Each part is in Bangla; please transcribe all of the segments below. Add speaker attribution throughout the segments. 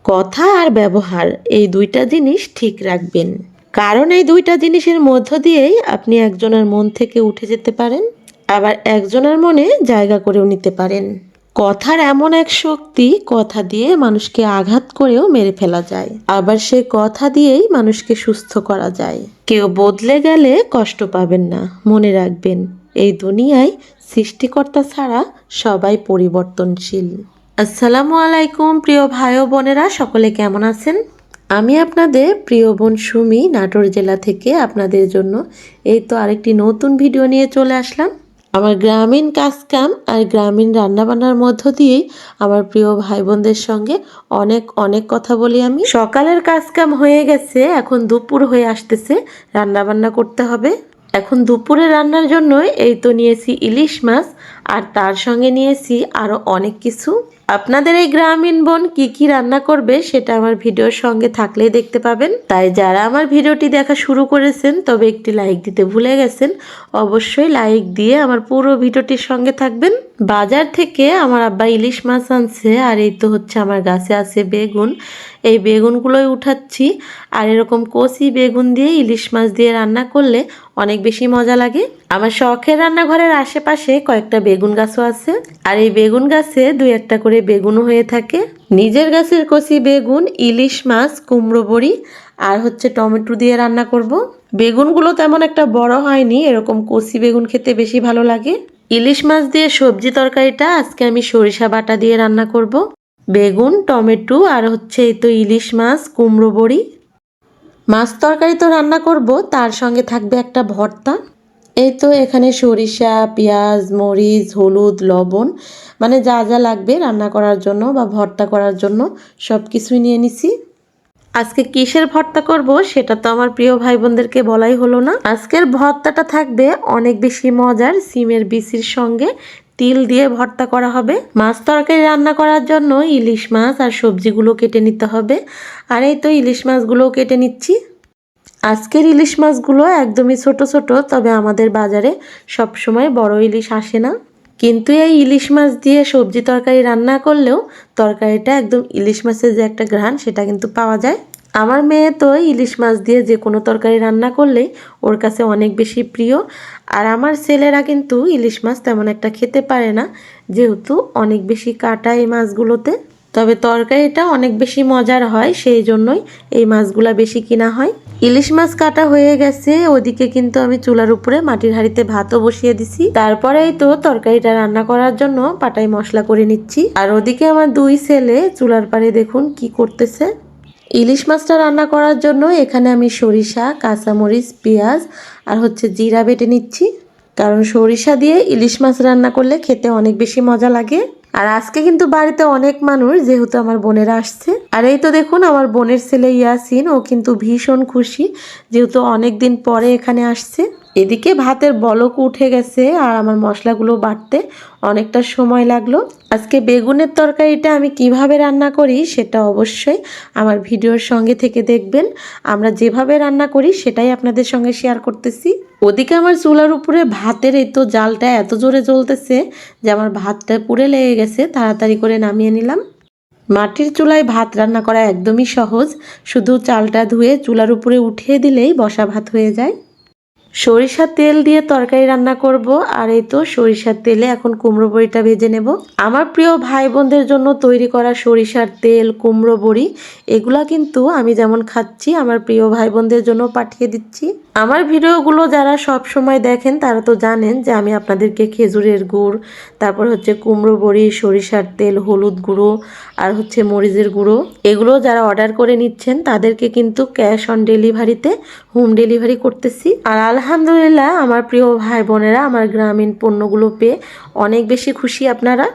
Speaker 1: কথা আর ব্যবহার এই দুইটা জিনিস ঠিক রাখবেন, কারণ এই দুইটা জিনিসের মধ্য দিয়েই আপনি একজনের মন থেকে উঠে যেতে পারেন, আবার একজনের মনে জায়গা করেও নিতে পারেন। কথার এমন এক শক্তি, কথা দিয়ে মানুষকে আঘাত করেও মেরে ফেলা যায়, আবার সেই কথা দিয়েই মানুষকে সুস্থ করা যায়। কেউ বদলে গেলে কষ্ট পাবেন না, মনে রাখবেন এই দুনিয়ায় সৃষ্টিকর্তা ছাড়া সবাই পরিবর্তনশীল। আসসালামু আলাইকুম প্রিয় ভাই ও বোনেরা, সকলে কেমন আছেন? আমি আপনাদের প্রিয় বোন সুমি, নাটোর জেলা থেকে আপনাদের জন্য এই তো আরেকটি নতুন ভিডিও নিয়ে চলে আসলাম। আমার গ্রামীণ কাজকাম আর গ্রামীণ রান্নাবান্নার মধ্য দিয়েই আমার প্রিয় ভাই বোনদের সঙ্গে অনেক অনেক কথা বলি আমি। সকালের কাজকাম হয়ে গেছে, এখন দুপুর হয়ে আসতেছে, রান্নাবান্না করতে হবে। এখন দুপুরে রান্নার জন্য এই তো নিয়েছি ইলিশ মাছ, আর তার সঙ্গে নিয়েছি আরও অনেক কিছু। আপনাদের এই গ্রামীণ বোন কি কি রান্না করবে সেটা আমার ভিডিওর সঙ্গে থাকলেই দেখতে পাবেন। তাই যারা আমার ভিডিওটি দেখা শুরু করেছেন তবে একটি লাইক দিতে ভুলে গেছেন, অবশ্যই লাইক দিয়ে আমার পুরো ভিডিওটির সঙ্গে থাকবেন। বাজার থেকে আমার আব্বা ইলিশ মাছ আনছে, আর এই তো হচ্ছে আমার গাছে আছে বেগুন, এই বেগুনগুলোই উঠাচ্ছি। আর এরকম কচি বেগুন দিয়ে ইলিশ মাছ দিয়ে রান্না করলে অনেক বেশি মজা লাগে। আমার শখের রান্নাঘরের আশেপাশে কয়েকটা বেগুন গাছও আছে, আর এই বেগুন গাছে দুই একটা করে বেগুনও হয়ে থাকে। নিজের গাছের কচি বেগুন, ইলিশ মাছ, কুমড়ো বড়ি আর হচ্ছে টমেটো দিয়ে রান্না করব। বেগুনগুলো তেমন একটা বড় হয়নি, এরকম কচি বেগুন খেতে বেশি ভালো লাগে। ইলিশ মাছ দিয়ে সবজি তরকারিটা আজকে আমি সরিষা বাটা দিয়ে রান্না করব। বেগুন, টমেটো আর হচ্ছে এই তো ইলিশ মাছ, কুমড়ো বড়ি। মাছ তরকারি তো রান্না করব, তার সঙ্গে থাকবে একটা ভর্তা। এই তো এখানে সরিষা, পেঁয়াজ, মরিচ, হলুদ, লবণ, মানে যা যা লাগবে রান্না করার জন্য বা ভর্তা করার জন্য সব কিছুই নিয়ে নিছি। আজকে কিসের ভর্তা করব সেটা তো আমার প্রিয় ভাই বোনদেরকে বলাই হলো না। আজকের ভর্তাটা থাকবে অনেক বেশি মজার, সিমের বিচির সঙ্গে তিল দিয়ে ভর্তা করা হবে। মাছ তরকারি রান্না করার জন্য ইলিশ মাছ আর সবজিগুলো কেটে নিতে হবে, আর এই তো ইলিশ মাছগুলোও কেটে নিচ্ছি। আজকের ইলিশ মাছগুলো একদমই ছোট ছোট, তবে আমাদের বাজারে সব সময় বড় ইলিশ আসে না। কিন্তু এই ইলিশ মাছ দিয়ে সবজি তরকারি রান্না করলেও তরকারিটা একদম ইলিশ মাছের যে একটা ঘ্রাণ সেটা কিন্তু পাওয়া যায়। আমার মেয়ে তো ইলিশ মাছ দিয়ে যে কোনো তরকারি রান্না করলেই ওর কাছে অনেক বেশি প্রিয়। আর আমার ছেলেরা কিন্তু ইলিশ মাছ তেমন একটা খেতে পারে না, যেহেতু অনেক বেশি কাটা এই মাছগুলোতে। তবে তরকারিটা অনেক বেশি মজার হয়, সেই জন্যই এই মাছগুলা বেশি কিনা হয়। ইলিশ মাছ কাটা হয়ে গেছে, ওদিকে কিন্তু আমি চুলার উপরে মাটির হাঁড়িতে ভাতও বসিয়ে দিছি। তারপরেই তো তরকারিটা রান্না করার জন্য পাটাই মশলা করে নিচ্ছি। আর ওদিকে আমার দুই ছেলে চুলার পাড়ে দেখুন কি করতেছে। ইলিশ মাছটা রান্না করার জন্য এখানে আমি সরিষা, কাঁচামরিচ, পেঁয়াজ আর হচ্ছে জিরা বেটে নিচ্ছি, কারণ সরিষা দিয়ে ইলিশ মাছ রান্না করলে খেতে অনেক বেশি মজা লাগে। আর আজকে কিন্তু বাড়িতে অনেক মানুষ, যেহেতু আমার বোনেরা আসছে। আর এই তো দেখুন আমার বোনের ছেলে ইয়াসিন, ও কিন্তু ভীষণ খুশি, যেহেতু অনেক দিন পরে এখানে আসছে। এদিকে ভাতের বলক উঠে গেছে, আর আমার মশলাগুলো বাটতে অনেকটা সময় লাগলো। আজকে বেগুনের তরকারিটা আমি কিভাবে রান্না করি সেটা অবশ্যই আমার ভিডিওর সঙ্গে থেকে দেখবেন। আমরা যেভাবে রান্না করি সেটাই আপনাদের সঙ্গে শেয়ার করতেছি। ওদিকে আমার চুলার উপরে ভাতের এই তো জালটা এত জোরে জ্বলতেছে যে আমার ভাতটা পুড়ে লেগে গেছে, তাড়াতাড়ি করে নামিয়ে নিলাম। মাটির চুলায় ভাত রান্না করা একদমই সহজ, শুধু চালটা ধুয়ে চুলার উপরে উঠিয়ে দিলেই বসা ভাত হয়ে যায়। সরিষার তেল দিয়ে তরকারি রান্না করব, আর এই তো সরিষার তেলে এখন কুমড়ো বড়িটা ভেজে নেব। আমার প্রিয় ভাই বোনদের জন্য তৈরি করা সরিষার তেল, কুমড়ো বড়ি, এগুলা কিন্তু আমি যেমন খাচ্ছি আমার প্রিয় ভাই বোনদের জন্য পাঠিয়ে দিচ্ছি। আমার ভিডিওগুলো যারা সব সময় দেখেন তারা তো জানেন যে আমি আপনাদেরকে খেজুরের গুড়, তারপর হচ্ছে কুমড়ো বড়ি, সরিষার তেল, হলুদ গুঁড়ো আর হচ্ছে মরিচের গুঁড়ো, এগুলো যারা অর্ডার করে নিচ্ছেন তাদেরকে কিন্তু ক্যাশ অন ডেলিভারিতে হোম ডেলিভারি করতেছি। আর আলহামদুলিল্লাহ আমার প্রিয় ভাই বোনেরা আমার গ্রামীণ পণ্যগুলো পেয়ে অনেক বেশি খুশি আপনারা।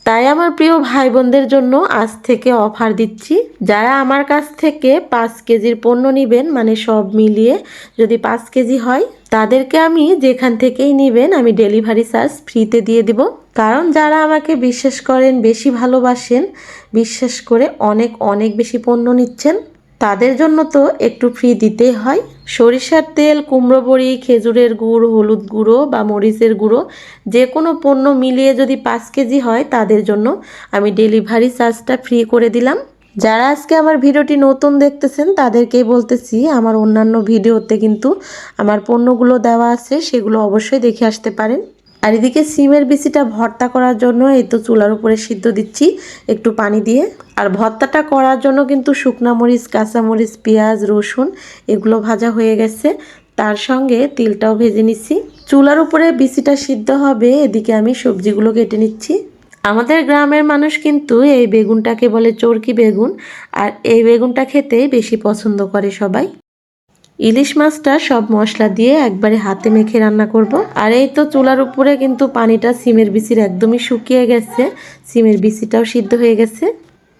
Speaker 1: তাই আমার প্রিয় ভাই বোনদের জন্য আজ থেকে অফার দিচ্ছি, যারা আমার কাছ থেকে 5 কেজির পণ্য নেবেন, মানে সব মিলিয়ে যদি 5 কেজি হয়, তাদেরকে আমি যেখান থেকেই নেবেন আমি ডেলিভারি চার্জ ফ্রিতে দিয়ে দিব। কারণ যারা আমাকে বিশ্বাস করেন, বেশি ভালোবাসেন, বিশ্বাস করে অনেক অনেক বেশি পণ্য নিচ্ছেন, তাদের জন্য তো একটু ফ্রি দিতেই হয়। সরিষার তেল, কুমড়ো বড়ি, খেজুরের গুড়, হলুদ গুঁড়ো বা মরিচের গুঁড়ো, যে কোনো পণ্য মিলিয়ে যদি 5 কেজি হয় তাদের জন্য আমি ডেলিভারি চার্জটা ফ্রি করে দিলাম। যারা আজকে আমার ভিডিওটি নতুন দেখতেছেন তাদেরকেই বলতেছি, আমার অন্যান্য ভিডিওতে কিন্তু আমার পণ্যগুলো দেওয়া আছে, সেগুলো অবশ্যই দেখে আসতে পারেন। আর এদিকে সিমের বিচিটা ভর্তা করার জন্য এই তো চুলার উপরে সিদ্ধ দিচ্ছি একটু পানি দিয়ে। আর ভর্তাটা করার জন্য কিন্তু শুকনা মরিচ, কাঁচামরিচ, পেঁয়াজ, রসুন এগুলো ভাজা হয়ে গেছে, তার সঙ্গে তিলটাও ভেজে নিচ্ছি। চুলার উপরে বিচিটা সিদ্ধ হবে, এদিকে আমি সবজিগুলো কেটে নিচ্ছি। আমাদের গ্রামের মানুষ কিন্তু এই বেগুনটাকে বলে চরকি বেগুন, আর এই বেগুনটা খেতেই বেশি পছন্দ করে সবাই। ইলিশ মাছটা সব মশলা দিয়ে একবারে হাতে মেখে রান্না করব। আর এই তো চুলার উপরে কিন্তু পানিটা সিমের বিচির একদমই শুকিয়ে গেছে, সিমের বিচিটাও সিদ্ধ হয়ে গেছে।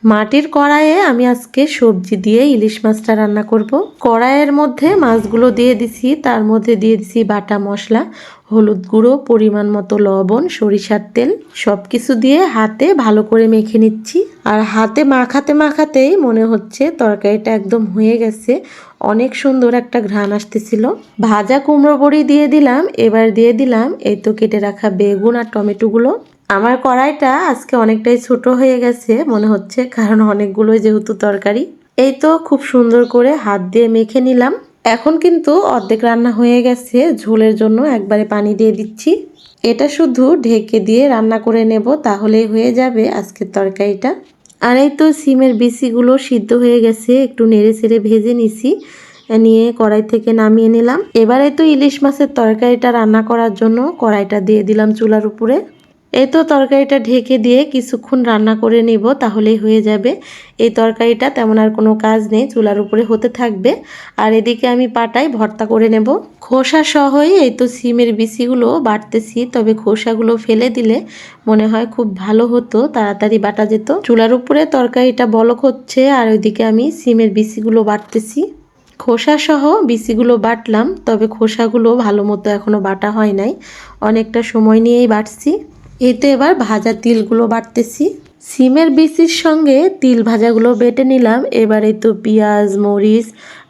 Speaker 1: মাটির কড়াইয়ে আমি আজকে সবজি দিয়ে ইলিশ মাছটা রান্না করব। কড়াইয়ের মধ্যে মাছগুলো দিয়ে দিছি, তার মধ্যে দিয়ে দিছি বাটা মশলা, হলুদ গুঁড়ো, পরিমাণ মতো লবণ, সরিষার তেল, সব কিছু দিয়ে হাতে ভালো করে মেখে নিচ্ছি। আর হাতে মাখাতে মাখাতেই মনে হচ্ছে তরকারিটা একদম হয়ে গেছে, অনেক সুন্দর একটা ঘ্রাণ আসতেছিল। ভাজা কুমড়ো বড়ি দিয়ে দিলাম, এবার দিয়ে দিলাম এই তো কেটে রাখা বেগুন আর টমেটোগুলো। আমার কড়াইটা আজকে অনেকটাই ছোট হয়ে গেছে মনে হচ্ছে, কারণ অনেকগুলোই যেহেতু তরকারি। এই তো খুব সুন্দর করে হাত দিয়ে মেখে নিলাম। এখন কিন্তু অর্ধেক রান্না হয়ে গেছে, ঝোলের জন্য একবারে পানি দিয়ে দিচ্ছি। এটা শুধু ঢেকে দিয়ে রান্না করে নেব, তাহলেই হয়ে যাবে আজকের তরকারিটা। আর এই তো সিমের বিচিগুলো সিদ্ধ হয়ে গেছে, একটু নেড়ে চেড়ে ভেজে নিছি, নিয়ে কড়াই থেকে নামিয়ে নিলাম। এবারে তো ইলিশ মাছের তরকারিটা রান্না করার জন্য কড়াইটা দিয়ে দিলাম চুলার উপরে। এই তো তরকারিটা ঢেকে দিয়ে কিছুক্ষণ রান্না করে নিব, তাহলেই হয়ে যাবে। এই তরকারিটা তেমন আর কোনো কাজ নেই, চুলার উপরে হতে থাকবে। আর এদিকে আমি পাটায় ভর্তা করে নেব খোসা সহই। এই তো সিমের বিচিগুলো বাটতেছি, তবে খোসাগুলো ফেলে দিলে মনে হয় খুব ভালো হতো, তাড়াতাড়ি বাটা যেত। চুলার উপরে তরকারিটা বলক হচ্ছে, আর ওইদিকে আমি সিমের বিচিগুলো বাটতেছি। খোসা সহ বিচিগুলো বাটলাম, তবে খোসাগুলো ভালো মতো এখনো বাটা হয় নাই, অনেকটা সময় নিয়েই বাটছি। এতে এবার ভাজা তিলগুলো বাটতেছি। সিমের বিচির সঙ্গে তিল ভাজাগুলো বেটে নিলাম। এবারে তো পেঁয়াজ, মরিচ,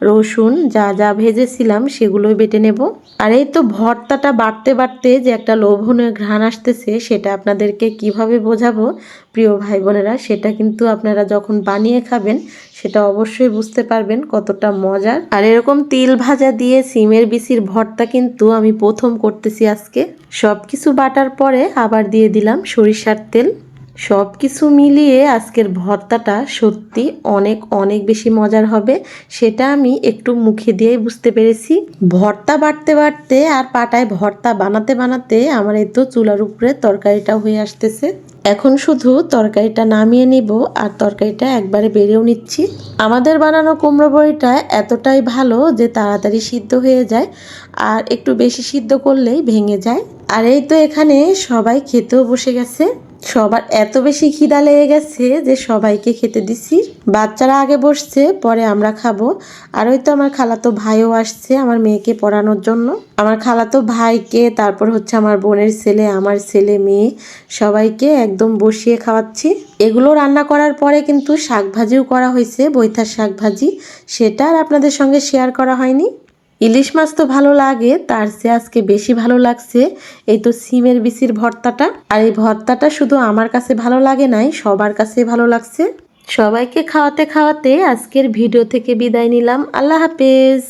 Speaker 1: রসুন যা যা ভেজেছিলাম সেগুলোই বেটে নেব। আর এই তো ভর্তাটা বাটতে বাটতে যে একটা লোভনীয় ঘ্রাণ আসতেছে, সেটা আপনাদেরকে কিভাবে বোঝাবো প্রিয় ভাই বোনেরা, সেটা কিন্তু আপনারা যখন বানিয়ে খাবেন সেটা অবশ্যই বুঝতে পারবেন কতটা মজার। আর এরকম তিল ভাজা দিয়ে সিমের বিচির ভর্তা কিন্তু আমি প্রথম করতেছি আজকে। সব কিছু বাটার পরে আবার দিয়ে দিলাম সরিষার তেল। সব কিছু মিলিয়ে আজকের ভর্তাটা সত্যি অনেক অনেক বেশি মজার হবে, সেটা আমি একটু মুখে দিয়েই বুঝতে পেরেছি। ভর্তা বাটতে বাটতে আর পাটায় ভর্তা বানাতে বানাতে আমার এই তো চুলার উপরে তরকারিটা হয়ে আসতেছে। এখন শুধু তরকারিটা নামিয়ে নিব, আর তরকারিটা একবারে বেড়েও নিচ্ছি। আমাদের বানানো কুমড়ো বড়িটা এতটাই ভালো যে তাড়াতাড়ি সিদ্ধ হয়ে যায়, আর একটু বেশি সিদ্ধ করলেই ভেঙে যায়। আর এই তো এখানে সবাই খেতেও বসে গেছে। সবার এত বেশি খিদা লেগে গেছে যে সবাইকে খেতে দিছি। বাচ্চারা আগে বসছে, পরে আমরা খাবো। আর ওই তো আমার খালাতো ভাইও আসছে আমার মেয়েকে পড়ানোর জন্য। আমার খালাতো ভাইকে, তারপর হচ্ছে আমার বোনের ছেলে, আমার ছেলে মেয়ে, সবাইকে একদম বসিয়ে খাওয়াচ্ছি। এগুলো রান্না করার পরে কিন্তু শাক ভাজিও করা হয়েছে, বৈথার শাক ভাজি, সেটা আর আপনাদের সঙ্গে শেয়ার করা হয়নি। ইলিশ মাছ তো ভালো লাগে, তার চেয়ে আজকে বেশি ভালো লাগছে এই তো সিমের বিচির ভর্তাটা। আর এই ভর্তাটা শুধু আমার কাছে ভালো লাগে নাই, সবার কাছে ভালো লাগছে। সবাইকে খাওয়াতে খাওয়াতে আজকের ভিডিও থেকে বিদায় নিলাম। আল্লাহ হাফেজ।